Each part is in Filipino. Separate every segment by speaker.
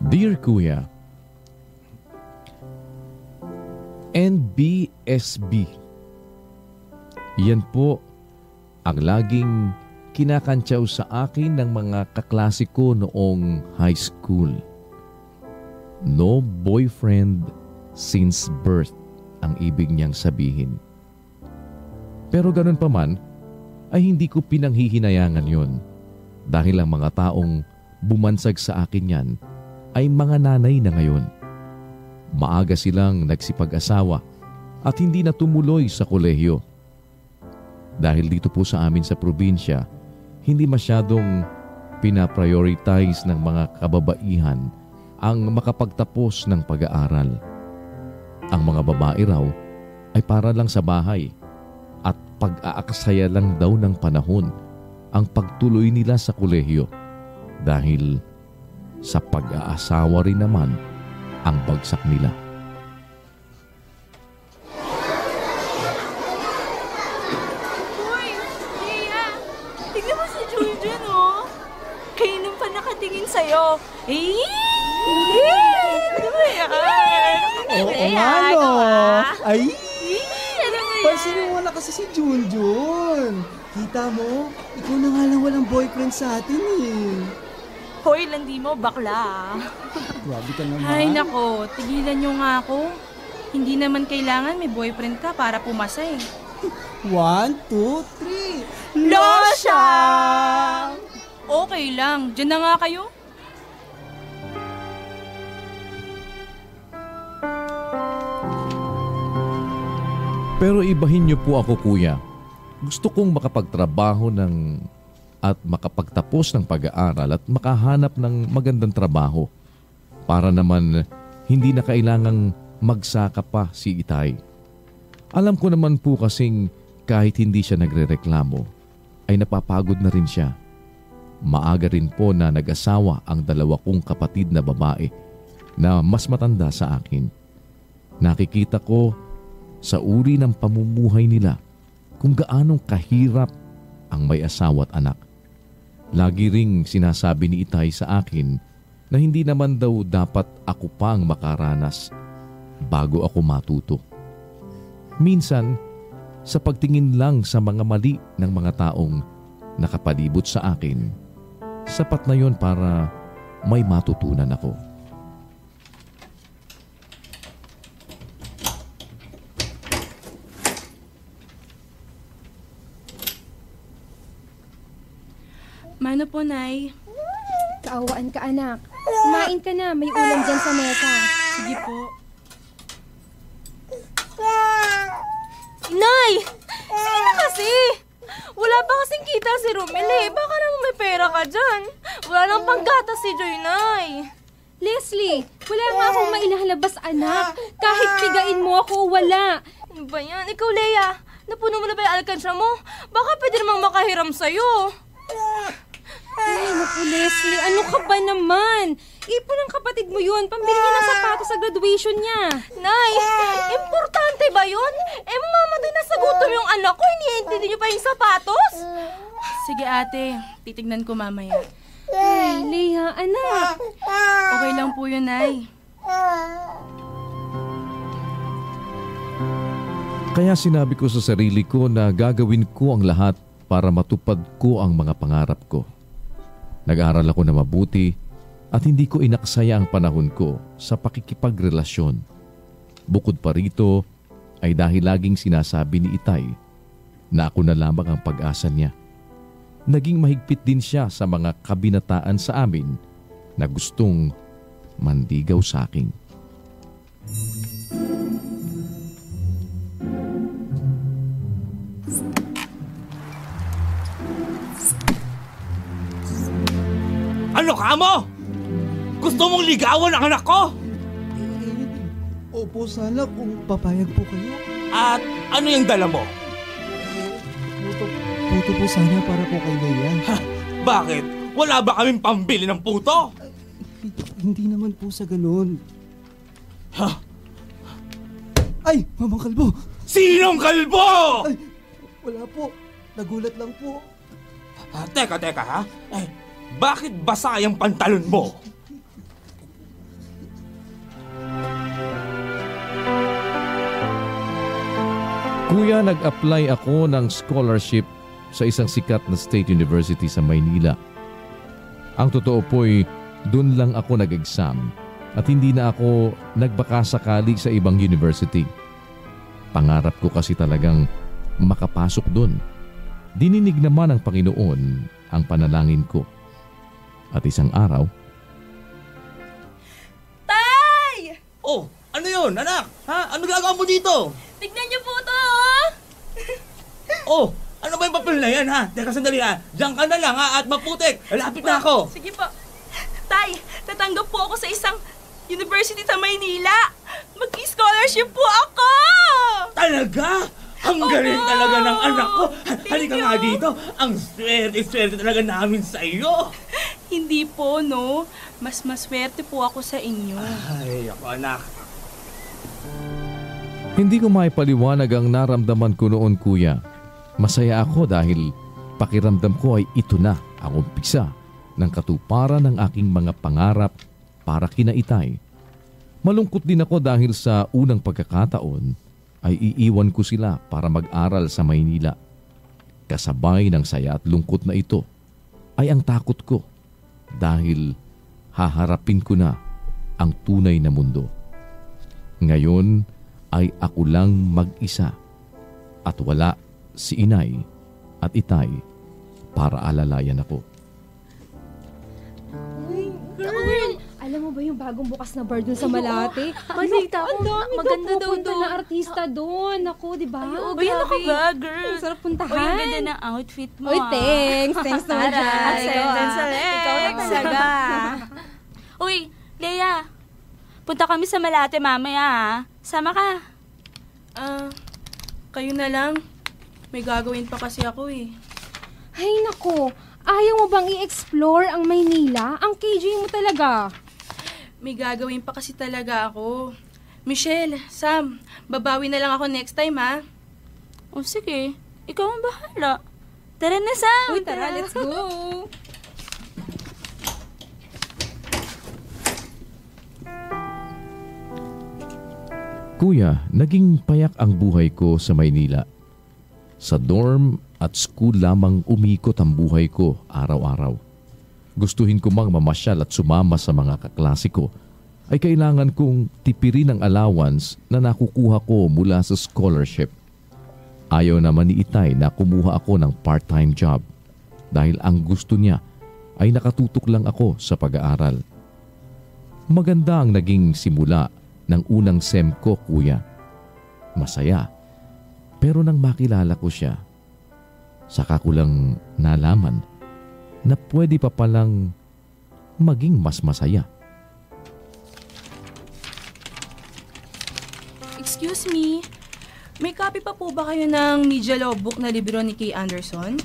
Speaker 1: Dear Kuya, NBSB. Yan po ang laging kinakantsaw sa akin ng mga kaklase ko noong high school. No boyfriend since birth ang ibig niyang sabihin. Pero ganun pa man, ay hindi ko pinanghihinayangan yon dahil ang mga taong bumansag sa akin yan ay mga nanay na ngayon. Maaga silang nagsipag-asawa at hindi na tumuloy sa kolehiyo. Dahil dito po sa amin sa probinsya, hindi masyadong pinaprioritize ng mga kababaihan ang makapagtapos ng pag-aaral. Ang mga babae raw ay para lang sa bahay at pag-aaksaya lang daw ng panahon ang pagtuloy nila sa kolehiyo dahil sa pag-aasawa rin naman ang bagsak nila.
Speaker 2: Hoy, Leia! Tignan mo si Junjun, oh! Kailan pa nakatingin sa'yo? Ano ba yan?
Speaker 3: Oo nga, no? Ay!
Speaker 2: Ano ba yan?
Speaker 3: Pansinin mo na kasi si Junjun. Kita mo, ikaw na nga lang walang boyfriend sa atin eh.
Speaker 2: Hoy, landi mo, bakla.
Speaker 3: Grabe ka naman.
Speaker 4: Ay nako, tigilan nyo nga ako. Hindi naman kailangan may boyfriend ka para pumasa eh.
Speaker 3: 1, 2, 3.
Speaker 2: Losya!
Speaker 4: Okay lang, dyan na nga kayo.
Speaker 1: Pero ibahin niyo po ako, Kuya. Gusto kong makapagtrabaho at makapagtapos ng pag-aaral at makahanap ng magandang trabaho para naman hindi na kailangang magsaka pa si Itay. Alam ko naman po kasing kahit hindi siya nagrereklamo ay napapagod na rin siya. Maaga rin po na nag-asawa ang dalawa kong kapatid na babae na mas matanda sa akin. Nakikita ko sa uri ng pamumuhay nila kung gaanong kahirap ang may asawa at anak. Lagi ring sinasabi ni Itay sa akin na hindi naman daw dapat ako pang makaranas bago ako matuto. Minsan, sa pagtingin lang sa mga mali ng mga taong nakapalibot sa akin, sapat na yon para may matutunan ako.
Speaker 4: Mano po, Nay?
Speaker 5: Kaawaan ka, anak. Kumain ka na, may ulam dyan sa mesa.
Speaker 4: Sige po.
Speaker 2: Nay! Sino kasi? Wala pa kasing kita si Romel eh. Baka naman may pera ka dyan. Wala nang panggatas si Joy, Nay.
Speaker 5: Leslie, wala nga akong mailalabas, anak. Kahit pigain mo ako, wala.
Speaker 2: Ano ba yan? Ikaw, Leia, napuno mo na ba yung alkansya mo? Baka pwede namang makahiram sa'yo.
Speaker 5: Ay, naku, Leslie, ano ka ba naman? Ipon ng kapatid mo yun, pambili niya ng sapatos sa graduation niya.
Speaker 2: Nay, importante ba yun? Mamamatay na sa gutom yung anak ko, iniintindi niyo pa yung sapatos?
Speaker 4: Sige ate, titignan ko mamaya.
Speaker 5: Ay, Leia, anak.
Speaker 4: Okay lang po yun, Nay.
Speaker 1: Kaya sinabi ko sa sarili ko na gagawin ko ang lahat para matupad ko ang mga pangarap ko. Nag-aaral ako na mabuti at hindi ko inaksaya ang panahon ko sa pakikipagrelasyon. Bukod pa rito ay dahil laging sinasabi ni Itay na ako na lamang ang pag-asa niya. Naging mahigpit din siya sa mga kabinataan sa amin na gustong mandigaw sa akin.
Speaker 6: Ano ka mo? Gusto mong ligawan ang anak ko?
Speaker 3: Opo, sana kung papayag po kayo.
Speaker 6: At ano yung dala mo?
Speaker 3: Puto po sana para po kay Leia.
Speaker 6: Ha? Bakit? Wala ba kaming pambili ng puto?
Speaker 3: Hindi naman po sa ganun.
Speaker 6: Ha?
Speaker 3: Ay, Mamang Kalbo!
Speaker 6: Sinong kalbo?
Speaker 3: Ay, wala po. Nagulat lang po.
Speaker 6: Teka ha? Bakit basa yung pantalon mo?
Speaker 1: Kuya, nag-apply ako ng scholarship sa isang sikat na state university sa Maynila. Ang totoo po'y doon lang ako nag-exam at hindi na ako nagbakasakali sa ibang university. Pangarap ko kasi talagang makapasok doon. Dininig naman ng Panginoon ang panalangin ko. At isang araw,
Speaker 4: Tay!
Speaker 6: Oh, ano yun, anak? Ha? Ano gagawa mo dito?
Speaker 4: Tignan niyo po to, oh!
Speaker 6: Oh, ano ba yung papel na yan, ha? Teka, sandali, ha? Diyan ka na lang, ha? At maputik. Lapit na ako.
Speaker 4: Sige po. Tay, tatanggap po ako sa isang university sa Maynila. Mag-scholarship po ako!
Speaker 6: Talaga? Ang galing talaga ng anak ko. Halika
Speaker 4: you.
Speaker 6: nga dito. Ang swerte talaga namin sa iyo.
Speaker 4: Hindi po, no? Mas maswerte po ako sa inyo.
Speaker 6: Ay, ako anak.
Speaker 1: hindi ko maipaliwanag ang naramdaman ko noon, kuya. Masaya ako dahil pakiramdam ko ay ito na ang umpisa ng katuparan ng aking mga pangarap para kina Itay. Malungkot din ako dahil sa unang pagkakataon ay iiwan ko sila para mag-aral sa Maynila. Kasabay ng saya at lungkot na ito ay ang takot ko dahil haharapin ko na ang tunay na mundo. Ngayon ay ako lang mag-isa at wala si Inay at Itay para alalayan ako.
Speaker 5: Uy, girl! Alam mo ba yung bagong bukas na bar dun sa Malate?
Speaker 2: Balita ko,
Speaker 5: Ang dami
Speaker 2: maganda daw
Speaker 5: pupunta
Speaker 2: doon.
Speaker 5: na artista doon. Ako, di ba?
Speaker 4: Uy, ano ka ba, girl?
Speaker 5: Ang sarap
Speaker 4: Uy,
Speaker 5: puntahan.
Speaker 4: ang ganda ng outfit mo,
Speaker 5: Uy,
Speaker 4: ah.
Speaker 5: thanks. Thanks naman dyan.
Speaker 4: Ikaw na talaga. Uy, Leia. Punta kami sa Malate mamaya, ha? Sama ka. Kayo na lang. May gagawin pa kasi ako, eh.
Speaker 5: Ay, nako. Ayaw mo bang i-explore ang Maynila? Ang KJ mo talaga.
Speaker 4: May gagawin pa kasi talaga ako. Michelle, Sam, babawi na lang ako next time, ha? O sige, ikaw ang bahala. Tara na, Sam!
Speaker 5: Uy, tara, let's go.
Speaker 1: Kuya, naging payak ang buhay ko sa Maynila. Sa dorm at school lamang umikot ang buhay ko araw-araw. Gustuhin ko mang mamasyal at sumama sa mga kaklase ko, ay kailangan kong tipirin ang allowance na nakukuha ko mula sa scholarship. Ayaw naman ni Itay na kumuha ako ng part-time job dahil ang gusto niya ay nakatutok lang ako sa pag-aaral. Maganda ang naging simula ng unang SEM ko, kuya. Masaya. Pero nang makilala ko siya, saka ko lang nalaman na pwede pa palang maging mas masaya.
Speaker 4: Excuse me, may copy pa po ba kayo ng Media Law book na libro ni Kay Anderson?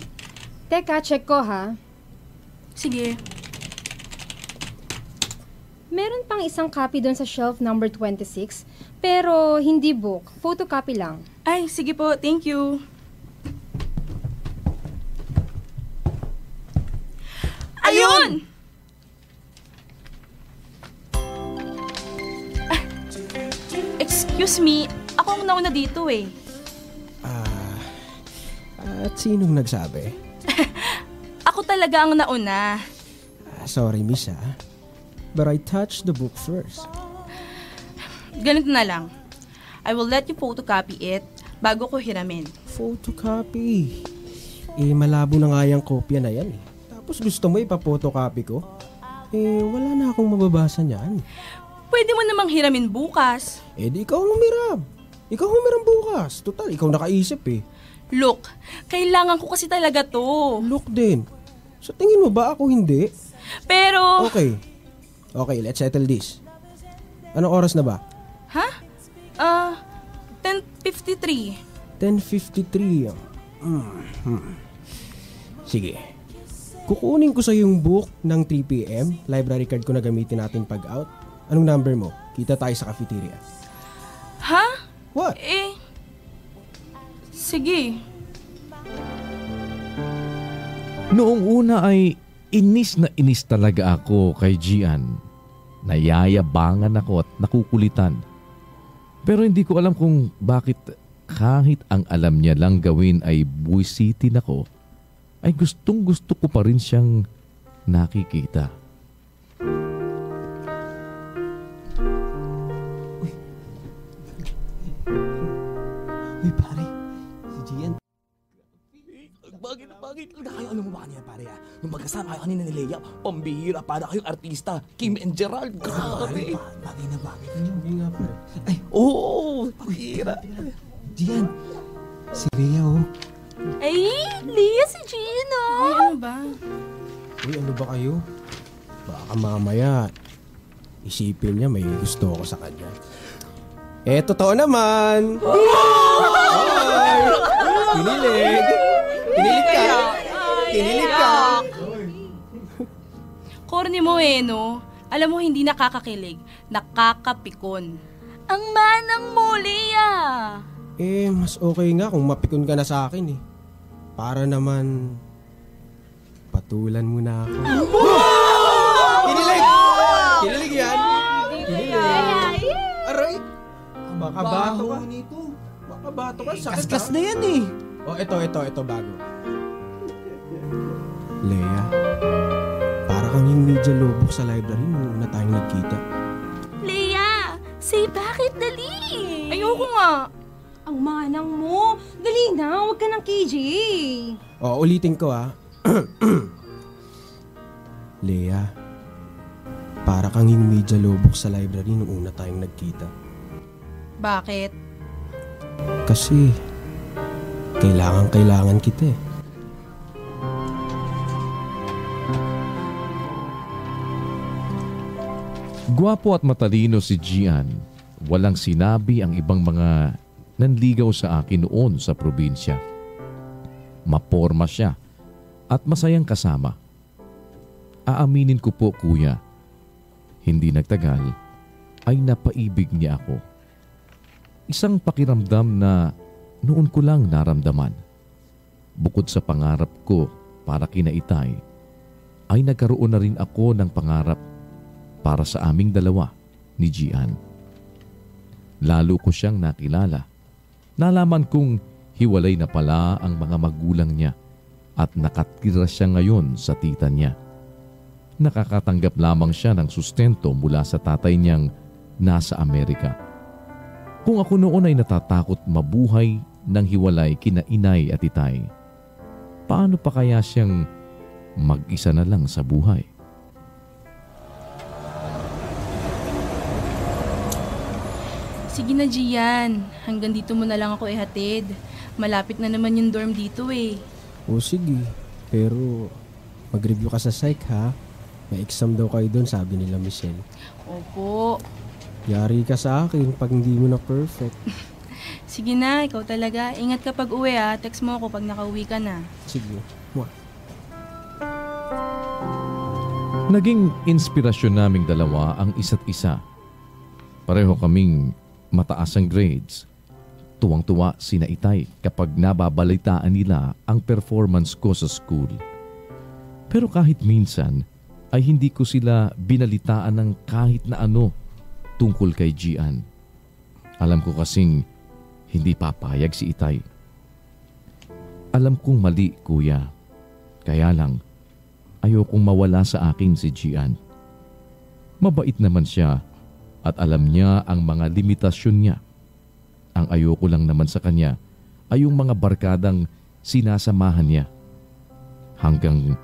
Speaker 5: Teka, check ko ha.
Speaker 4: Sige.
Speaker 5: Meron pang isang copy doon sa shelf number 26, pero hindi book. Photocopy lang.
Speaker 4: Ay, sige po, thank you. Ayun! Excuse me, ako ang nauna dito eh.
Speaker 7: At sinong nagsabi?
Speaker 4: Ako talaga ang nauna.
Speaker 7: Sorry, miss but I touched the book first.
Speaker 4: Ganito na lang. I will let you photocopy it bago ko hiramin.
Speaker 7: Photocopy? Malabo na nga yung kopya na yan Tapos gusto mo ipa-photocopy ko? Wala na akong mababasa niyan.
Speaker 4: Pwede mo namang hiramin bukas.
Speaker 7: Di ikaw humiram. Ikaw humiram bukas. Total, ikaw nakaisip
Speaker 4: Look, kailangan ko kasi talaga to.
Speaker 7: Look din. Sa tingin mo ba ako hindi?
Speaker 4: Pero...
Speaker 7: Okay, let's settle this. Anong oras na ba?
Speaker 4: Ha? 10:53.
Speaker 7: 10:53. Sige. Kukunin ko sa yung book ng 3 p.m. Library card ko na gamitin natin pag-out. Anong number mo? Kita tayo sa cafeteria.
Speaker 4: Ha?
Speaker 7: What?
Speaker 4: Sige.
Speaker 1: Noong una ay inis na inis talaga ako kay Gian. Nayayabangan ako at nakukulitan. Pero hindi ko alam kung bakit kahit ang alam niya lang gawin ay buwisitin ako, ay gustong gusto ko pa rin siyang nakikita.
Speaker 3: Uy, pare. Si Gian.
Speaker 6: Bagay talaga kayo. Ano mo ba kanina, pare? Nung magkasama kayo kanina ni Leia, pambihira, para kayong artista. Kim and Gerald, grabe.
Speaker 3: Bagay na bagay.
Speaker 7: Hindi nga pare.
Speaker 3: Ay,
Speaker 6: Oo, pambihira.
Speaker 3: Gian. Si Rhea, oh.
Speaker 2: Ay, Leia, si Gina.
Speaker 4: Ay, ano ba?
Speaker 7: Uy, ano ba kayo? Baka mamaya, isipin niya may gusto ako sa kanya. Eh, totoo naman! Hoy! Kinilig! Kinilig ka! Kinilig ka!
Speaker 4: Corny mo no? Alam mo, hindi nakakakilig. Nakakapikon.
Speaker 2: Ang manang mo, Leia.
Speaker 7: Eh, mas okay nga kung mapikon ka na sa akin eh. Para naman, patulan mo na ako. Kinilig! Kinilig yan! Kinilig! Aray! Baka bato ka.
Speaker 3: nito.
Speaker 7: Baka bato ka. Sakit
Speaker 3: Kaskas
Speaker 7: ha?
Speaker 3: na yan eh.
Speaker 7: Oh, ito bago. Leia, para kang yung media lobok sa library nung una tayong nagkita.
Speaker 2: Leia, say bakit dali?
Speaker 4: Ayoko nga.
Speaker 5: Ang manang mo. Dali na, huwag ka ng KJ.
Speaker 7: Oh, ulitin ko ha. Leia, para kang yung media lobok sa library nung una tayong nagkita.
Speaker 4: Bakit?
Speaker 7: Kasi, kailangan kita eh.
Speaker 1: Gwapo at matalino si Gian. Walang sinabi ang ibang mga nanligaw sa akin noon sa probinsya. Maporma siya at masayang kasama. Aaminin ko po, kuya, hindi nagtagal ay napaibig niya ako. Isang pakiramdam na noon ko lang naramdaman. Bukod sa pangarap ko para kina Itay, ay nagkaroon na rin ako ng pangarap para sa aming dalawa ni Gian. Lalo ko siyang nakilala. Nalaman kong hiwalay na pala ang mga magulang niya at nakatira siya ngayon sa tita niya. Nakakatanggap lamang siya ng sustento mula sa tatay niyang nasa Amerika. Kung ako noon ay natatakot mabuhay ng hiwalay kina inay at itay, paano pa kaya siyang mag-isa na lang sa buhay?
Speaker 4: Sige na, Gian. Hanggang dito mo na lang ako ihatid. Malapit na naman yung dorm dito eh.
Speaker 7: O sige, pero mag-review ka sa psych ha. May exam daw kayo doon, sabi nila Michelle.
Speaker 4: Opo.
Speaker 7: Yari ka sa akin pag hindi mo na perfect.
Speaker 4: Sige na, ikaw talaga. Ingat ka pag uwi ha. Text mo ako pag nakauwi ka na.
Speaker 7: Sige. Mwah.
Speaker 1: Naging inspirasyon naming dalawa ang isa't isa. Pareho kaming mataas ang grades. Tuwang-tuwa sina Itay kapag nababalitaan nila ang performance ko sa school. Pero kahit minsan ay hindi ko sila binalitaan ng kahit na ano tungkol kay Gian. Alam ko kasing hindi papayag si Itay. Alam kong mali, kuya. Kaya lang, ayokong mawala sa akin si Gian. Mabait naman siya at alam niya ang mga limitasyon niya. Ang ayoko lang naman sa kanya ay yung mga barkadang sinasamahan niya. Hanggang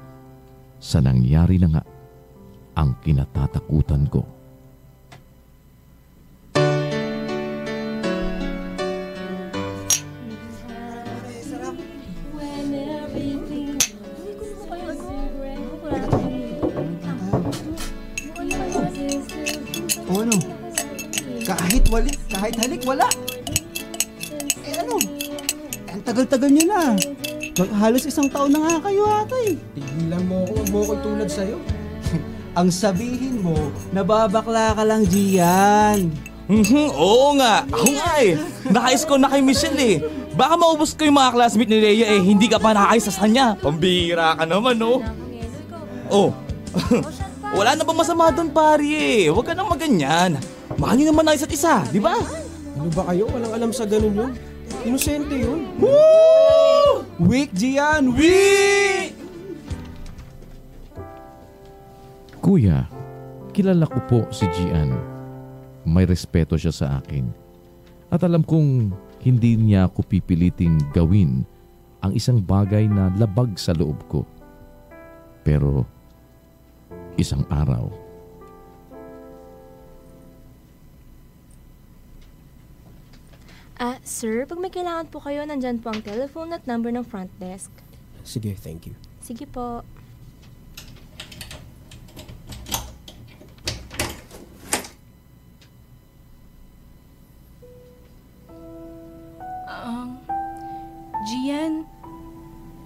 Speaker 1: sa nangyari na nga ang kinatatakutan ko.
Speaker 3: O ano? Kahit halik, wala. Eh ano? Ang tagal-tagal nyo na. Halos 1 taon na nga kayo ata eh.
Speaker 7: Tigilan mo ako, huwag mo ako tulad sa'yo.
Speaker 3: Ang sabihin mo, nababakla ka lang, Gian.
Speaker 6: Oo nga. Ako nga eh. Naka-score na kay Michelle eh. Baka maubos ko yung mga classmate ni Leia eh. Hindi ka pa nakakaisa sa kanya. Pambihira ka naman, no? Oh. Wala na bang masama doon, pari eh. Huwag ka nang maganyan. Mahal niyo naman na isa't isa, di ba?
Speaker 7: Ano ba kayo? Walang alam sa ganun yun. Inosente yun.
Speaker 3: Woo! Weak, Gian! Weak!
Speaker 1: Kuya, kilala ko po si Gian. May respeto siya sa akin. At alam kong hindi niya ako pipiliting gawin ang isang bagay na labag sa loob ko. Pero isang araw,
Speaker 2: Sir, pag may kailangan po kayo, nandyan po ang telephone at number ng front desk.
Speaker 7: Sige, thank you.
Speaker 2: Sige po.
Speaker 4: Gian,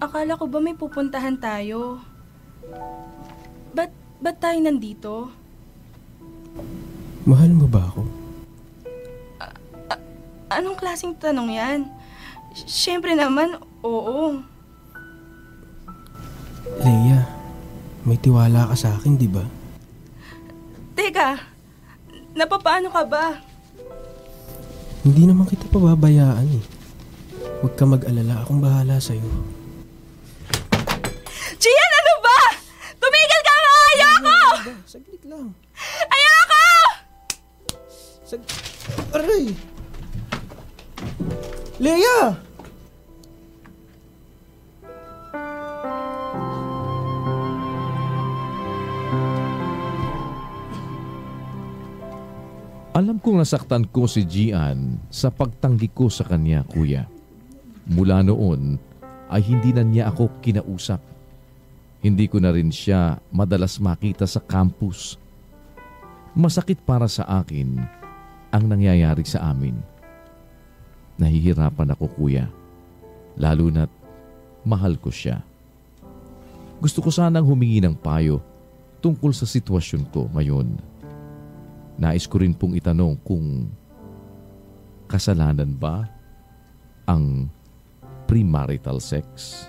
Speaker 4: akala ko ba may pupuntahan tayo? Ba't tayo nandito?
Speaker 7: Mahal mo ba ako?
Speaker 4: Anong klaseng tanong yan? Siyempre naman, oo.
Speaker 7: Leia, may tiwala ka sa akin, di ba?
Speaker 4: Teka, napapaano ka ba?
Speaker 7: Hindi naman kita pababayaan eh. Huwag ka mag-alala, akong bahala sa'yo.
Speaker 4: Gian, ano ba? Tumigil ka nga! Ayoko!
Speaker 7: Saglit lang.
Speaker 4: Ayoko!
Speaker 7: Aray! Leia!
Speaker 1: alam kong nasaktan ko si Gian sa pagtanggi ko sa kanya, kuya. Mula noon ay hindi na niya ako kinausap. Hindi ko na rin siya madalas makita sa campus. Masakit para sa akin ang nangyayari sa amin. Nahihirapan ako, kuya. Lalo na't mahal ko siya. Gusto ko sanang humingi ng payo tungkol sa sitwasyon ko ngayon. Nais ko rin pong itanong kung kasalanan ba ang premarital sex?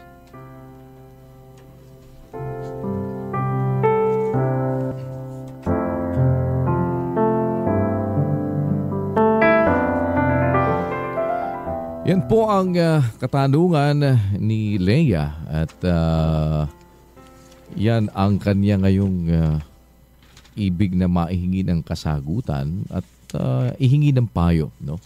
Speaker 1: Yan po ang katanungan ni Leia at yan ang kanya ngayong ibig na maihingi ng kasagutan at ihingi ng payo, no?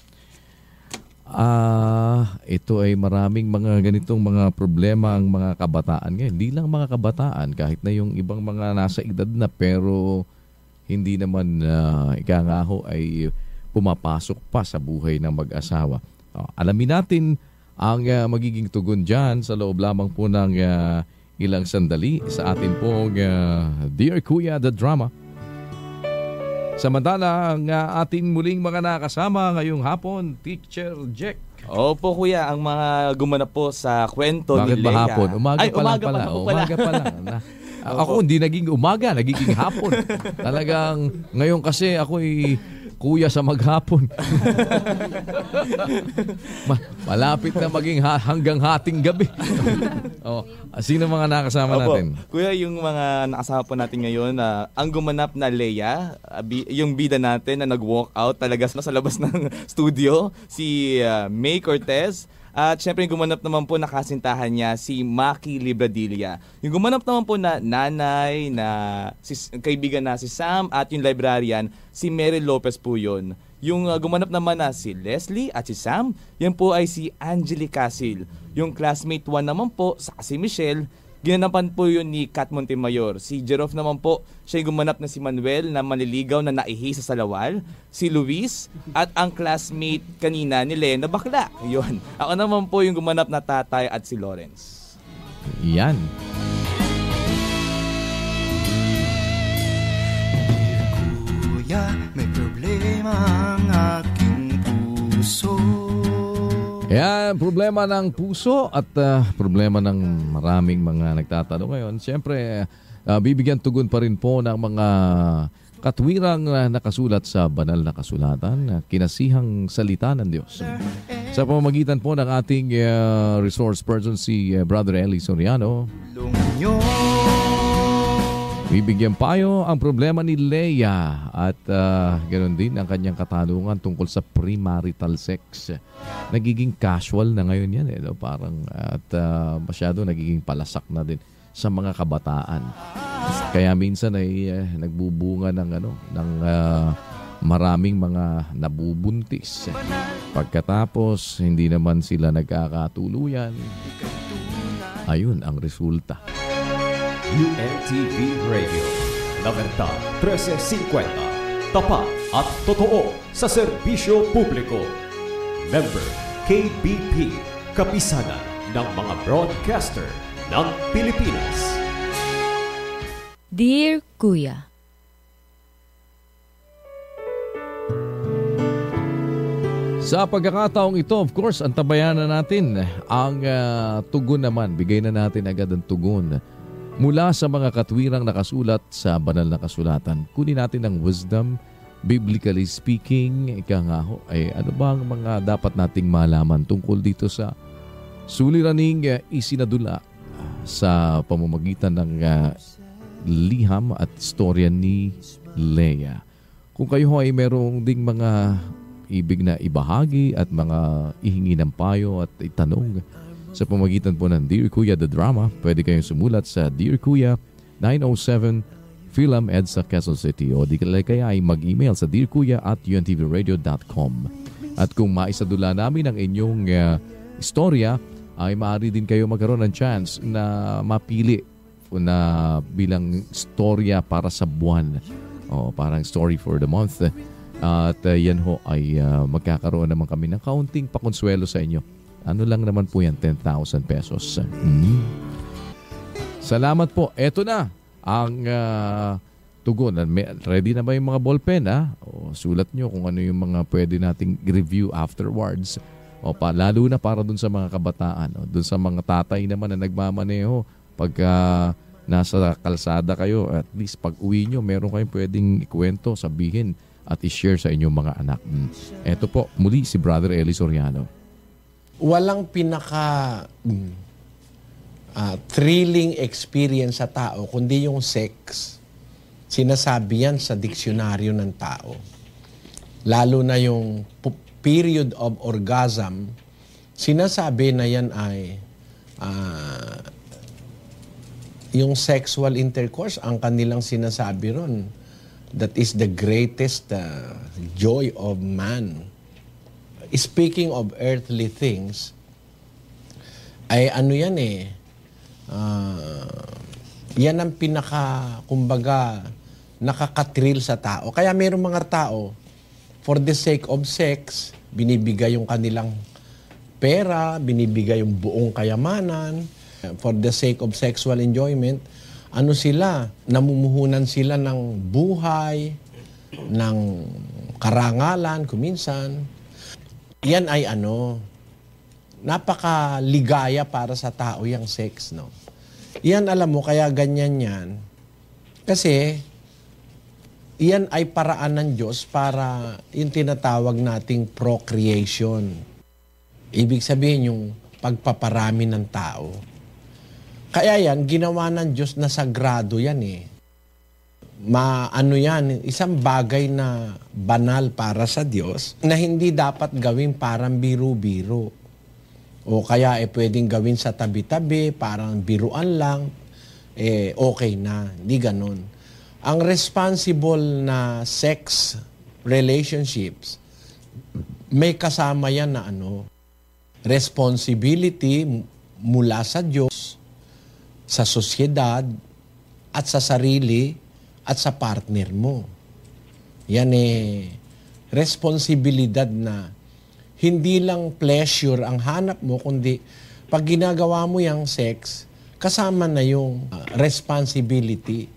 Speaker 1: Ito ay maraming mga ganitong mga problema ang mga kabataan ngayon. Hindi lang mga kabataan, kahit na yung ibang mga nasa edad na pero hindi naman ika nga ho ay pumapasok pa sa buhay ng mag-asawa. Alamin natin ang magiging tugon dyan sa loob lamang po ng ilang sandali sa atin pong Dear Kuya The Drama. Samantala ang ating muling mga nakasama ngayong hapon, Teacher Jack.
Speaker 6: Opo kuya, ang mga gumanap po sa kwento
Speaker 1: Bakit
Speaker 6: ni Leia.
Speaker 1: ba hapon? Umaga pa lang pala.
Speaker 6: Umaga pa lang.
Speaker 1: Ako hindi naging umaga, nagiging hapon. Talagang ngayon kasi ako'y kuya sa maghapon. Malapit na maging hanggang hating gabi. Sino mga nakasama natin?
Speaker 6: Kuya, yung mga nakasama po natin ngayon, ang gumanap na Leia, yung bida natin na nag-walk out talaga sa labas ng studio, si May Cortez. At syempre yung gumanap naman po na kasintahan niya, si Maki Libradilla. Yung gumanap naman po na nanay, na kaibigan na si Sam, at yung librarian, si Mary Lopez po yun. Yung gumanap naman na si Leslie at si Sam, yan po ay si Angelica Casil. Yung classmate 1 naman po, sa si Michelle, ginanapan po yun ni Kat Montemayor. Si Jerof naman po, siya yung gumanap na si Manuel na manliligaw na naihi sa Salawal. Si Luis at ang classmate kanina ni Lena bakla. Yun. Ako naman po yung gumanap na tatay at si Lawrence.
Speaker 1: Yan.
Speaker 8: Kuya, may problema ang aking puso.
Speaker 1: Yan, problema ng puso at problema ng maraming mga nagtatanong ngayon. Siyempre, bibigyan tugon pa rin po ng mga katwirang nakasulat sa banal na kasulatan, kinasihang salita ng Diyos. Sa pamamagitan po ng ating resource person si Brother Eli Soriano. Bibigyan payo ang problema ni Leia at ganoon din ang kanyang katanungan tungkol sa premarital sex. Nagiging casual na ngayon yan no? Parang at masyado nagiging palasak na din sa mga kabataan. Kaya minsan ay nagbubunga ng maraming mga nabubuntis. Pagkatapos hindi naman sila nagkakatuluyan. Ayun ang resulta.
Speaker 9: UNTV Radio, La Verdad 1350, tapat at totoo sa serbisyo publiko. Member KBP, kapisanan ng mga broadcaster ng Pilipinas.
Speaker 10: Dear Kuya,
Speaker 1: sa pagkakataong ito, of course, antabayan na natin ang tugon naman. Bigay na natin agad ang tugon mula sa mga katwirang nakasulat sa banal na kasulatan. Kunin natin ang wisdom, biblically speaking. Ika nga ho, ay ano ba ang mga dapat nating malaman tungkol dito sa suliraning isinadula sa pamamagitan ng liham at istorya ni Leia. Kung kayo ay merong ding mga ibig na ibahagi at mga ihingi ng payo at itanong sa pamagitan po ng Dear Kuya The Drama, pwede kayong sumulat sa Dear Kuya 907 Philam EDSA Quezon City o di kaya ay mag-email sa dearkuya@untvradio.com. At kung maisadula namin ang inyong istorya, ay maaari din kayo magkaroon ng chance na mapili na bilang istorya para sa buwan o parang story for the month. At yan ho ay magkakaroon naman kami ng kaunting pakonsuelo sa inyo. Ano lang naman po yan, 10,000 pesos. Salamat po. Eto na ang tugon. Ready na ba yung mga ballpen? O, sulat nyo kung ano yung mga pwede nating review afterwards. O, lalo na para dun sa mga kabataan. O, dun sa mga tatay naman na nagmamaneho. Pagka nasa kalsada kayo, at least pag uwi nyo, meron kayong pwedeng ikwento, sabihin at i-share sa inyong mga anak. Eto po, muli si Brother Eli Soriano.
Speaker 11: Walang pinaka thrilling experience sa tao kundi yung sex. Sinasabi yan sa diksyonaryo ng tao. Lalo na yung period of orgasm, sinasabi na yan ay yung sexual intercourse, ang kanilang sinasabi ron. That is the greatest joy of man. Speaking of earthly things, ay ano yan yan ang kumbaga, nakakatril sa tao. Kaya mayroong mga tao, for the sake of sex, binibigay yung kanilang pera, binibigay yung buong kayamanan, for the sake of sexual enjoyment, namumuhunan sila ng buhay, ng karangalan, kuminsan. Yan ay napakaligaya para sa tao yung sex, no? Yan, alam mo, kaya ganyan yan. Kasi, yan ay paraan ng Diyos para yung tinatawag nating procreation. Ibig sabihin yung pagpaparami ng tao. Kaya yan, ginawa ng Diyos na sagrado yan yan, isang bagay na banal para sa Diyos na hindi dapat gawin parang biro-biro. O kaya pwedeng gawin sa tabi-tabi, parang biruan lang, okay na. Hindi ganon. Ang responsible na sex relationships, may kasama yan na responsibility mula sa Diyos, sa sosyedad, at sa sarili, at sa partner mo. Yan responsibilidad na hindi lang pleasure ang hanap mo, kundi pag ginagawa mo yung sex, kasama na yung responsibility.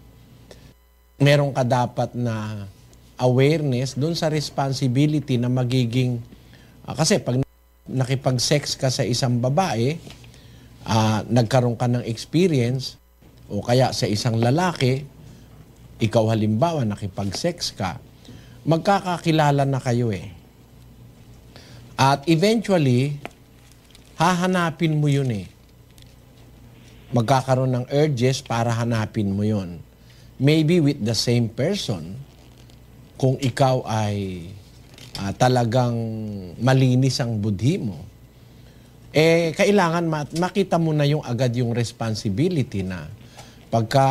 Speaker 11: Meron ka dapat na awareness doon sa responsibility na magiging, kasi pag nakipag-sex ka sa isang babae, nagkaroon ka ng experience, o kaya sa isang lalaki, ikaw halimbawa, nakipag-sex ka, magkakakilala na kayo At eventually, hahanapin mo yun Magkakaroon ng urges para hanapin mo yun. maybe with the same person, kung ikaw ay talagang malinis ang budhi mo, kailangan makita mo na agad yung responsibility na pagka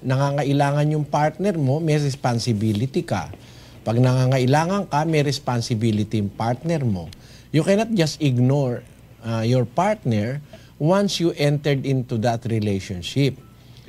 Speaker 11: nangangailangan yung partner mo, may responsibility ka. Pag nangangailangan ka, may responsibility yung partner mo. You cannot just ignore your partner once you entered into that relationship.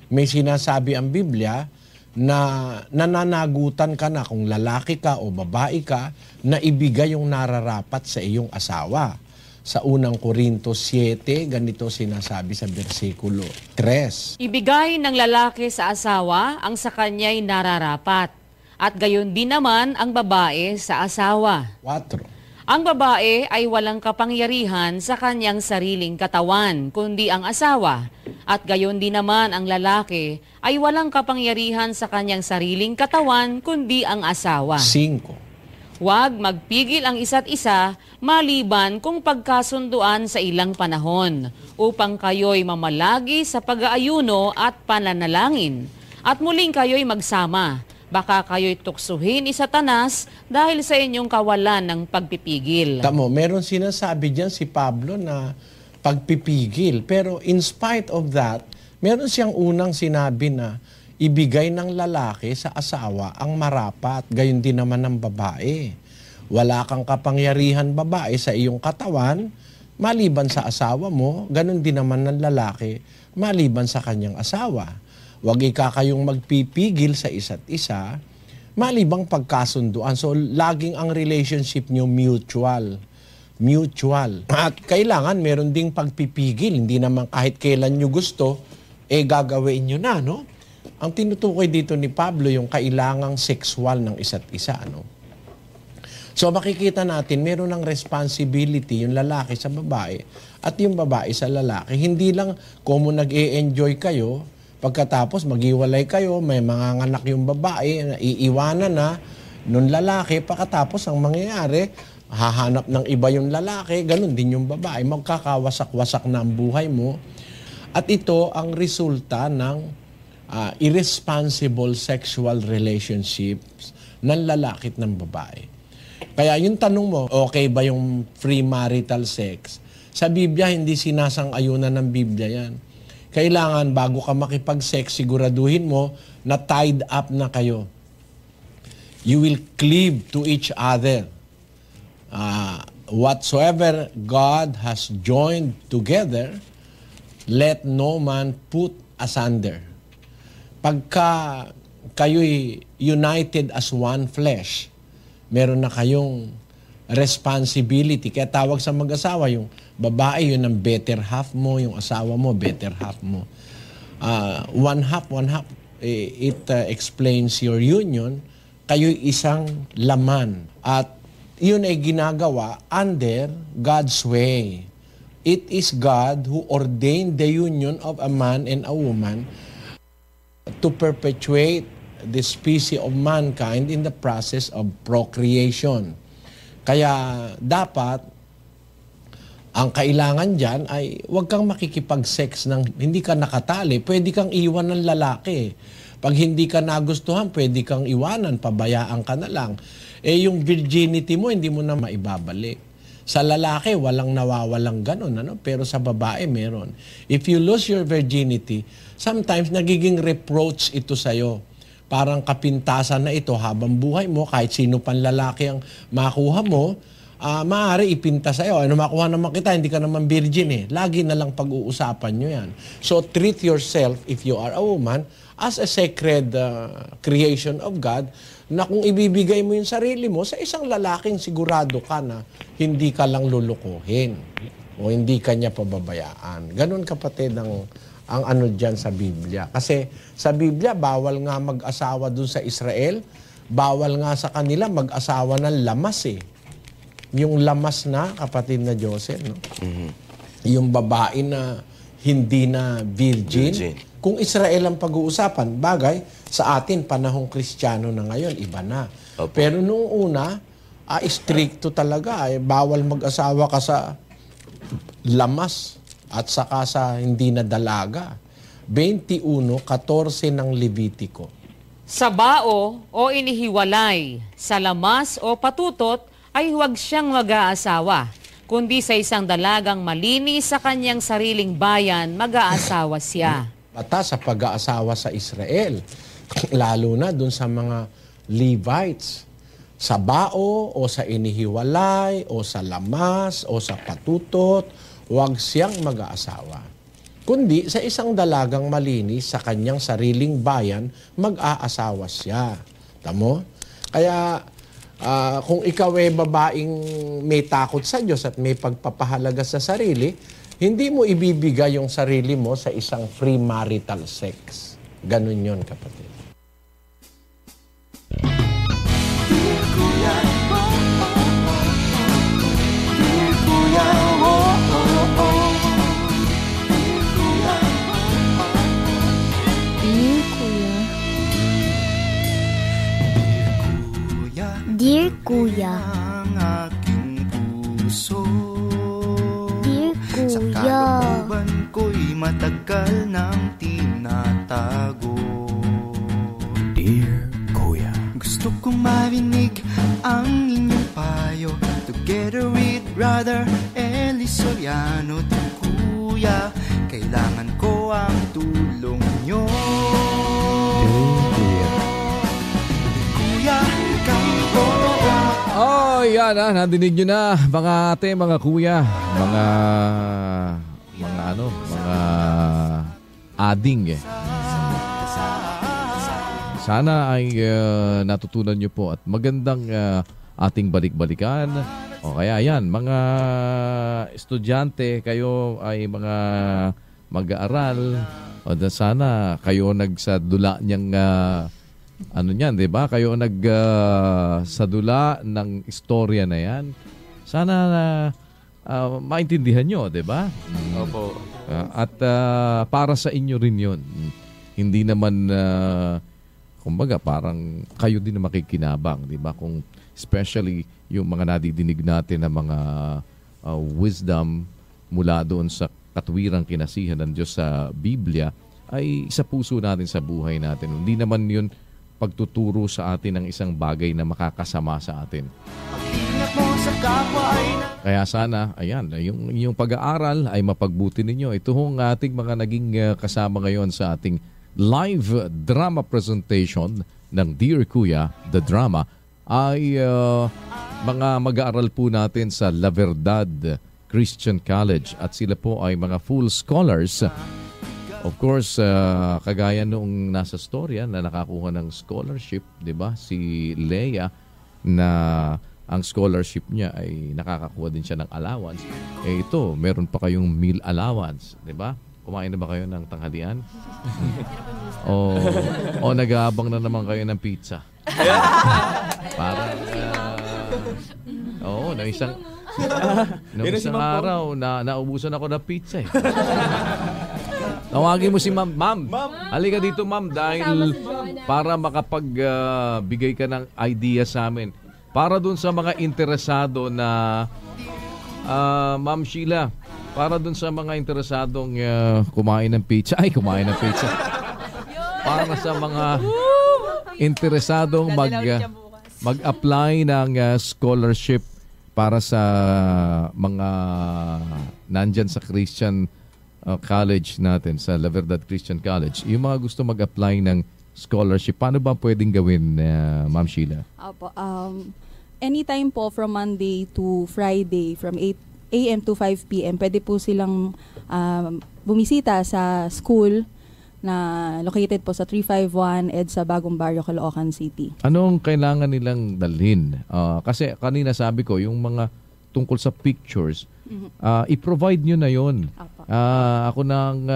Speaker 11: May sinasabi ang Biblia na nananagutan ka na kung lalaki ka o babae ka na ibigay yung nararapat sa iyong asawa. Sa unang Korintos 7, ganito sinasabi sa versikulo 3.
Speaker 10: Ibigay ng lalaki sa asawa ang sa kanya'y nararapat, at gayon din naman ang babae sa asawa.
Speaker 11: 4.
Speaker 10: Ang babae ay walang kapangyarihan sa kanyang sariling katawan, kundi ang asawa, at gayon din naman ang lalaki ay walang kapangyarihan sa kanyang sariling katawan, kundi ang asawa.
Speaker 11: 5.
Speaker 10: Huwag magpigil ang isa't isa maliban kung pagkasunduan sa ilang panahon upang kayo'y mamalagi sa pag-aayuno at pananalangin. At muling kayo'y magsama. Baka kayo'y tuksuhin ni Satanas dahil sa inyong kawalan ng pagpipigil.
Speaker 11: Tamo, meron sinasabi diyan si Pablo na pagpipigil. Pero in spite of that, meron siyang unang sinabi na ibigay ng lalaki sa asawa ang marapat, gayon din naman ng babae. Wala kang kapangyarihan babae sa iyong katawan, maliban sa asawa mo, ganon din naman ng lalaki, maliban sa kanyang asawa. Huwag kayong magpipigil sa isa't isa, malibang pagkasunduan. So, laging ang relationship nyo mutual. At kailangan meron ding pagpipigil. Hindi naman kahit kailan nyo gusto, gagawin nyo na, no? Ang tinutukoy dito ni Pablo, yung kailangang sexual ng isa't isa, no? So makikita natin, meron ng responsibility yung lalaki sa babae at yung babae sa lalaki. Hindi lang kung nag-e-enjoy kayo, pagkatapos maghiwalay kayo, may manganganak yung babae, iiwanan na nung lalaki, pagkatapos ang mangyayari, hahanap ng iba yung lalaki, ganun din yung babae, magkakawasak-wasak na ang buhay mo. At ito ang resulta ng irresponsible sexual relationships ng lalaki at ng babae. Kaya yung tanong mo, okay ba yung free marital sex? Sa Biblia, hindi sinasang-ayunan ng Biblia yan. Kailangan bago ka makipag-sex, siguraduhin mo na tied up na kayo. You will cleave to each other. Whatsoever God has joined together, let no man put asunder. Pagka kayo'y united as one flesh, meron na kayong responsibility. Kaya tawag sa mag-asawa, yung babae, yun ang better half mo, yung asawa mo, better half mo. One half, it explains your union. Kayo'y isang laman. At yun ay ginagawa under God's way. It is God who ordained the union of a man and a woman to perpetuate the species of mankind in the process of procreation. Kaya dapat, ang kailangan dyan ay huwag kang makikipag-sex ng hindi ka nakatali. Pwede kang iwan ng lalaki. Pag hindi ka nagustuhan, pwede kang iwanan, pabayaan ka na lang. Yung virginity mo, hindi mo na maibabalik. Sa lalaki, walang nawawalang ganun, ano? Pero sa babae, meron. If you lose your virginity, sometimes nagiging reproach ito sa'yo. Parang kapintasan na ito habang buhay mo, kahit sino pang lalaki ang makuha mo, maaari ipinta sa'yo. Ano makuha naman kita, hindi ka naman virgin eh. Lagi na lang pag-uusapan nyo yan. So treat yourself, if you are a woman, as a sacred creation of God, na kung ibibigay mo yung sarili mo sa isang lalaking sigurado ka na hindi ka lang lulukuhin o hindi ka niya pababayaan. Ganun kapatid ang ano dyan sa Biblia. Kasi sa Biblia, bawal nga mag-asawa dun sa Israel, bawal nga sa kanila mag-asawa ng lamas eh. Yung lamas na, kapatid na Joseph, no? Mm-hmm. Yung babae na hindi na virgin. Kung Israel ang pag-uusapan, bagay, sa atin, panahong Kristiyano na ngayon, iba na. Opo. Pero nung una, stricto talaga. Bawal mag-asawa ka sa lamas at saka sa hindi na dalaga. 21:14 ng Levitico.
Speaker 10: Sa bao o inihiwalay, sa lamas o patutot ay huwag siyang mag-aasawa, kundi sa isang dalagang malinis sa kanyang sariling bayan, mag-aasawa siya.
Speaker 11: Batas sa pag-aasawa sa Israel, lalo na dun sa mga Levites. Sa bao o sa inihiwalay o sa lamas o sa patutot, huwag siyang mag-aasawa. Kundi sa isang dalagang malinis sa kanyang sariling bayan, mag-aasawa siya. Tamo? Kaya kung ikaw ay babaeng may takot sa Diyos at may pagpapahalaga sa sarili, hindi mo ibibigay yung sarili mo sa isang premarital sex. Ganun yun, kapatid.
Speaker 12: Dear Kuya, Dear Kuya,
Speaker 8: sa kalooban ko'y matagal nang tinatago.
Speaker 9: Dear Kuya,
Speaker 8: gusto kong marinig ang inyong payo, together with Brother Eli Soriano. Dear Kuya, kailangan ko ang tulong nyo. Kuya,
Speaker 1: oh, yan nadinig nyo na mga ate, mga kuya, mga ading Sana ay natutunan nyo po at magandang ating balik-balikan. O kaya yan, mga estudyante, kayo ay mga mag-aaral. O sana kayo nagsadula niyang ano niyan, 'di ba? Kayo sadula ng istorya na 'yan. Sana maintindihan nyo, 'di ba?
Speaker 6: Opo.
Speaker 1: At para sa inyo rin 'yon. Hindi naman kumbaga parang kayo din na makikinabang, 'di ba? Kung especially yung mga nadidinig natin na mga wisdom mula doon sa katwirang kinasihan ng Diyos sa Biblia ay sa puso natin sa buhay natin. Hindi naman 'yun pagtuturo sa atin ng isang bagay na makakasama sa atin. Kaya sana, ayan, yung pag-aaral ay mapagbuti ninyo. Ito hong ating mga naging kasama ngayon sa ating live drama presentation ng Dear Kuya, the drama, ay mga mag-aaral po natin sa La Verdad Christian College at sila po ay mga full scholars. Of course, kagaya noong nasa storya na nakakuha ng scholarship, 'di ba? Si Leia na ang scholarship niya ay nakakakuha din siya ng allowance. Eh ito, meron pa kayong meal allowance, 'di ba? Kumain na ba kayo ng tanghalian? o nag-aabang na naman kayo ng pizza? Parang na isang araw naubusan ako ng pizza eh. Tawagin mo si ma'am. Ma'am, halika dito ma'am dahil para makapagbigay ka ng idea sa amin. Para dun sa mga interesado na Ma'am Sheila, para dun sa mga interesadong kumain ng pizza. Para sa mga interesadong mag-apply ng scholarship para sa mga nandyan sa Christian college natin, sa La Verdad Christian College. Yung mga gusto mag-apply ng scholarship, paano ba pwedeng gawin, Ma'am Sheila?
Speaker 13: Opo, anytime po from Monday to Friday from 8 a.m. to 5 p.m. pwede po silang bumisita sa school na located po sa 351 EDSA Bagong Barrio, Caloocan City. Anong kailangan nilang dalhin? Kasi kanina sabi ko, yung mga tungkol sa pictures, i-provide nyo na yon. Ako nang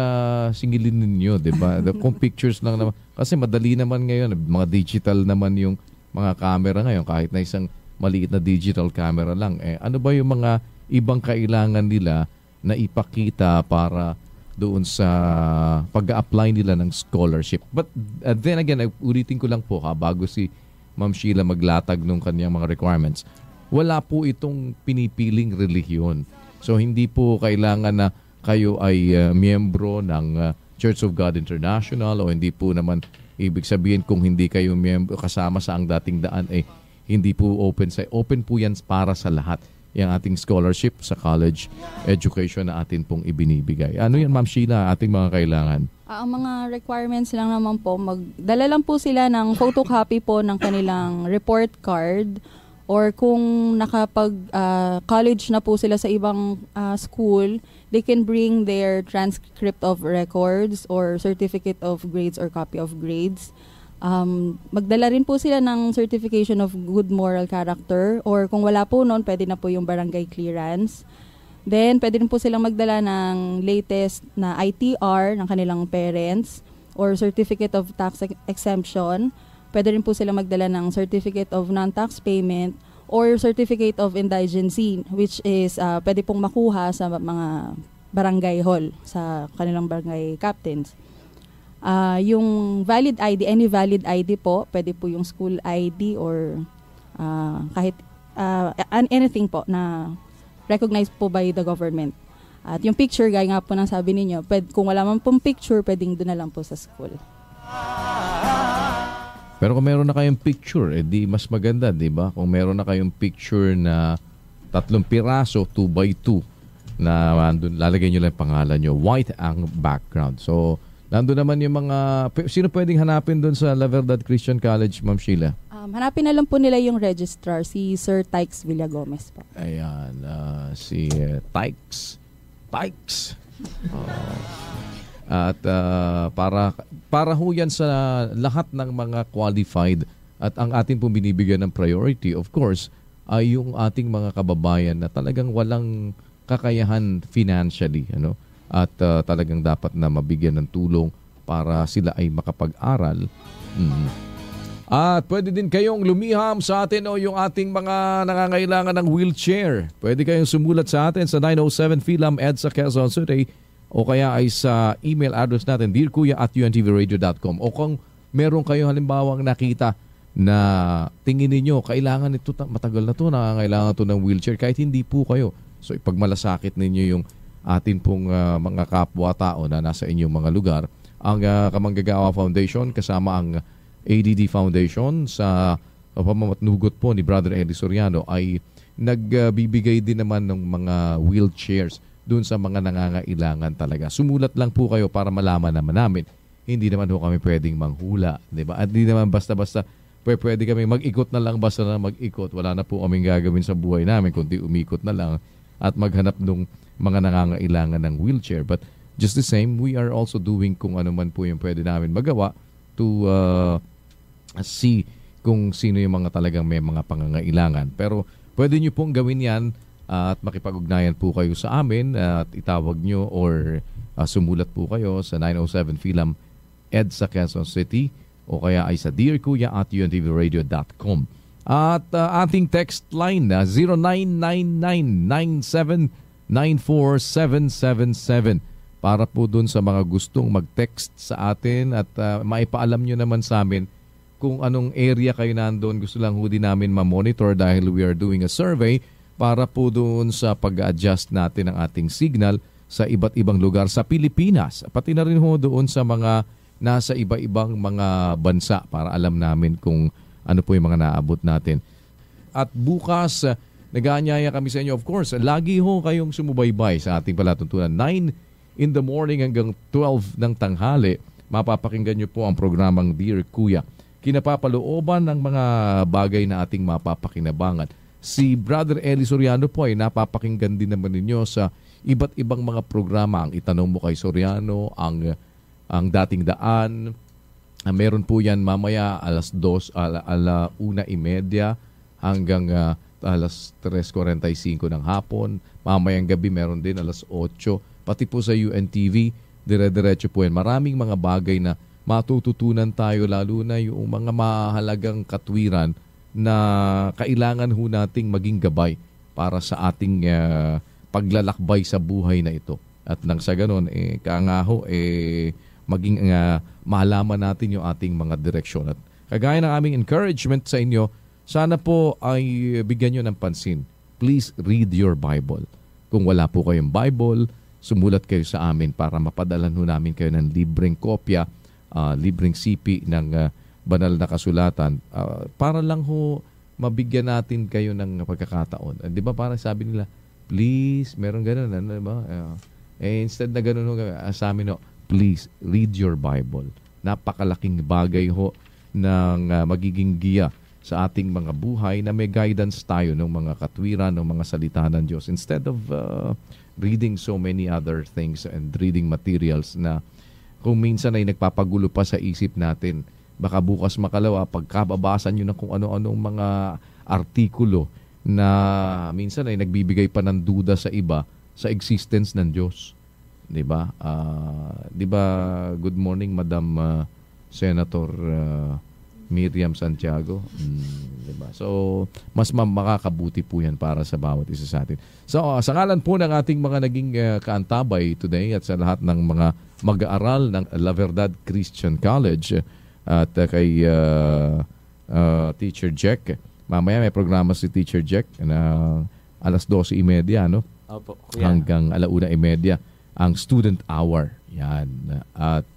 Speaker 13: singilin ninyo, di ba? Kung pictures lang naman. Kasi madali naman ngayon, mga digital naman yung mga camera ngayon, kahit na isang maliit na digital camera lang. Ano ba yung mga ibang kailangan nila na ipakita para doon sa pag-apply nila ng scholarship? But then again, ulitin ko lang po bago si Ma'am Sheila maglatag ng kanyang mga requirements. Wala po itong pinipiling relihiyon. So hindi po kailangan na kayo ay miyembro ng Church of God International o hindi po naman
Speaker 1: Ibig sabihin kung hindi kayo miyembro kasama sa ang dating daan, hindi po open po yan para sa lahat. Yung ating scholarship sa college education na atin pong ibinibigay. Ano yan, Ma'am Sheila, ating mga kailangan?
Speaker 13: Ang mga requirements lang naman po, magdala lang po sila ng photocopy po ng kanilang report card, or kung nakapag-college na po sila sa ibang school, they can bring their transcript of records or certificate of grades or copy of grades. Magdala rin po sila ng certification of good moral character, or kung wala po noon, pwede na po yung barangay clearance. Then, pwede rin po silang magdala ng latest na ITR ng kanilang parents or certificate of tax exemption. Pwede rin po silang magdala ng certificate of non-tax payment or certificate of indigency, which is pwede pong makuha sa mga barangay hall, sa kanilang barangay captains. Yung valid ID, any valid ID po, pwede po yung school ID or kahit anything po na recognized po by the government. At yung picture, gaya nga po ng sabi ninyo, kung wala man pong picture, pwedeng doon na lang po sa school.
Speaker 1: Pero kung meron na kayong picture, di mas maganda, di ba? Kung meron na kayong picture na 3 piraso, 2x2, na andun, lalagay nyo lang yung pangalan nyo, white ang background. So, nandun naman yung mga, sino pwedeng hanapin doon sa La Verdad Christian College, Ma'am Sheila?
Speaker 13: Hanapin na lang po nila yung registrar, si Sir Tykes Villagomez po.
Speaker 1: Ayan, si Tykes. At para ho yan sa lahat ng mga qualified, at ang atin pong binibigyan ng priority, of course, ay yung ating mga kababayan na talagang walang kakayahan financially, at talagang dapat na mabigyan ng tulong para sila ay makapag-aral. At pwede din kayong lumiham sa atin o yung ating mga nangangailangan ng wheelchair. Pwede kayong sumulat sa atin sa 907 Philam EDSA Quezon City, o kaya ay sa email address natin, dearkuya@untvradio.com. O kung meron kayo halimbawang nakita na tingin ninyo, kailangan ito, matagal na ito, nangangailangan ito ng wheelchair, kahit hindi po kayo. So ipagmalasakit ninyo yung atin pong mga kapwa-tao na nasa inyong mga lugar. Ang Kamanggagawa Foundation kasama ang ADD Foundation sa pamamatnugot po ni Brother Eli Soriano ay nagbibigay din naman ng mga wheelchairs dun sa mga nangangailangan talaga. Sumulat lang po kayo para malaman naman namin. Hindi naman ho kami pwedeng manghula, di ba? At hindi naman basta-basta pwede kami mag-ikot na lang, basta na mag-ikot. Wala na po kaming gagawin sa buhay namin kundi umikot na lang at maghanap ng mga nangangailangan ng wheelchair. But just the same, we are also doing kung ano man po yung pwede namin magawa to see kung sino yung mga talagang may mga pangangailangan. Pero pwede nyo pong gawin yan at makipag-ugnayan po kayo sa amin at itawag nyo or sumulat po kayo sa 907 Philam EDSA Quezon City o kaya ay sa dearkuya@untvradio.com. At ating text line na 0999-9794-777 para po dun sa mga gustong mag-text sa atin at maipaalam nyo naman sa amin kung anong area kayo nandun. Gusto lang ho din namin ma-monitor dahil we are doing a survey para po doon sa pag-adjust natin ng ating signal sa iba't ibang lugar sa Pilipinas. Pati na rin ho doon sa mga nasa iba-ibang mga bansa para alam namin kung ano po yung mga naabot natin. At bukas, nag-aanyaya kami sa inyo. Of course, lagi ho kayong sumubaybay sa ating palatuntunan. 9 in the morning hanggang 12 ng tanghali, mapapakinggan nyo po ang programang Dear Kuya. Kinapapalooban ng mga bagay na ating mapapakinabangan. Si Brother Eli Soriano po ay napapakinggan din naman ninyo sa iba't ibang mga programa. Ang Itanong Mo Kay Soriano, ang Dating Daan. Meron po yan mamaya alas 1:30 hanggang alas 3:45 ng hapon. Mamayang gabi meron din alas 8. Pati po sa UNTV, dire-diretso po yan. Maraming mga bagay na matututunan tayo, lalo na yung mga mahalagang katwiran na kailangan ho nating maging gabay para sa ating paglalakbay sa buhay na ito. At nang sa ganon, maging malaman natin yung ating mga direksyon. At kagaya ng aming encouragement sa inyo, sana po ay bigyan nyo ng pansin. Please read your Bible. Kung wala po kayong Bible, sumulat kayo sa amin para mapadalan ho namin kayo ng libreng kopya libreng sipi ng banal na kasulatan para lang ho mabigyan natin kayo ng pagkakataon. Di ba parang sabi nila, please, meron ganun, ano ba? Instead na ganun ho, sa amin ho, please, read your Bible. Napakalaking bagay ho ng magiging giya sa ating mga buhay na may guidance tayo ng mga katwiran, ng mga salita ng Diyos. Instead of reading so many other things and reading materials na kung minsan ay nagpapagulo pa sa isip natin. Baka bukas makalawa, pagkababasa nyo ng kung ano-anong mga artikulo na minsan ay nagbibigay pa ng duda sa iba sa existence ng Diyos. Diba? Diba, good morning, Madam Senator Miriam Santiago. Diba? So, mas makakabuti po yan para sa bawat isa sa atin. So, sa ngalan po ng ating mga naging kaantabay today at sa lahat ng mga mag-aaral ng La Verdad Christian College at kay Teacher Jack. Mamaya may programa si Teacher Jack na alas 12:30, no?
Speaker 6: Opo, kuya.
Speaker 1: Hanggang 1:30 ang student hour. Yan. At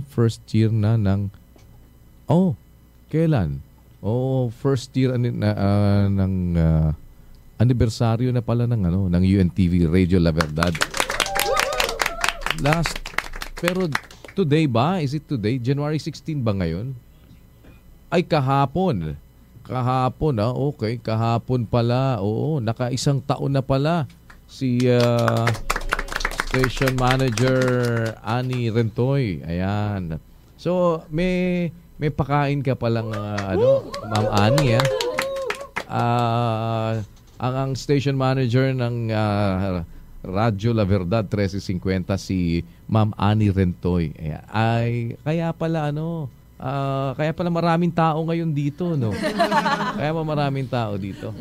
Speaker 1: first year na ng kailan? First year ng anibersaryo na pala ng UNTV Radio La Verdad. Pero today ba? Is it today? January 16 ba ngayon? Ay, kahapon. Kahapon, okay. Kahapon pala. Oo, naka-1 taon na pala si Station Manager Annie Rentoy. Ayan. So, may pakain ka palang, Ma'am Annie, ang Station Manager ng Radyo La Verdad 1350 si Ma'am Annie Rentoy. Kaya pala maraming tao ngayon dito, no? Kaya maraming tao dito.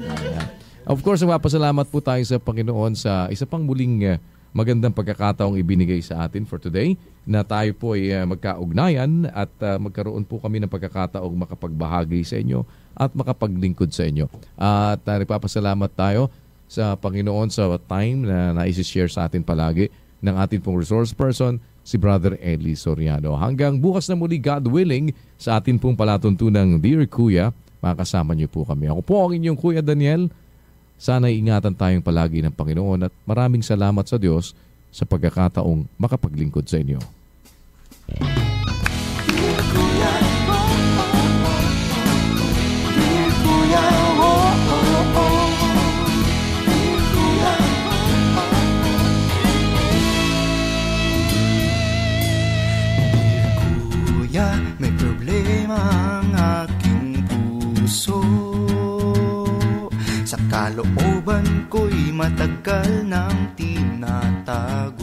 Speaker 1: Of course, magpapasalamat po tayo sa Panginoon sa isa pang muling magandang pagkakataong ibinigay sa atin for today na tayo po ay magkaugnayan at magkaroon po kami ng pagkakataong makapagbahagi sa inyo at makapaglingkod sa inyo. At nagpapasalamat tayo sa Panginoon sa time na naisi-share sa atin palagi ng ating pong resource person, si Brother Eli Soriano. Hanggang bukas na muli, God willing, sa atin pong palatuntunang Dear Kuya, makakasama niyo po kami. Ako po ang inyong Kuya Daniel. Sana ingatan tayong palagi ng Panginoon at maraming salamat sa Diyos sa pagkakataong makapaglingkod sa inyo.
Speaker 8: Dear Kuya, Dear Kuya, may problema ang aking puso. Sa kalooban ko'y matagal nang tinatago.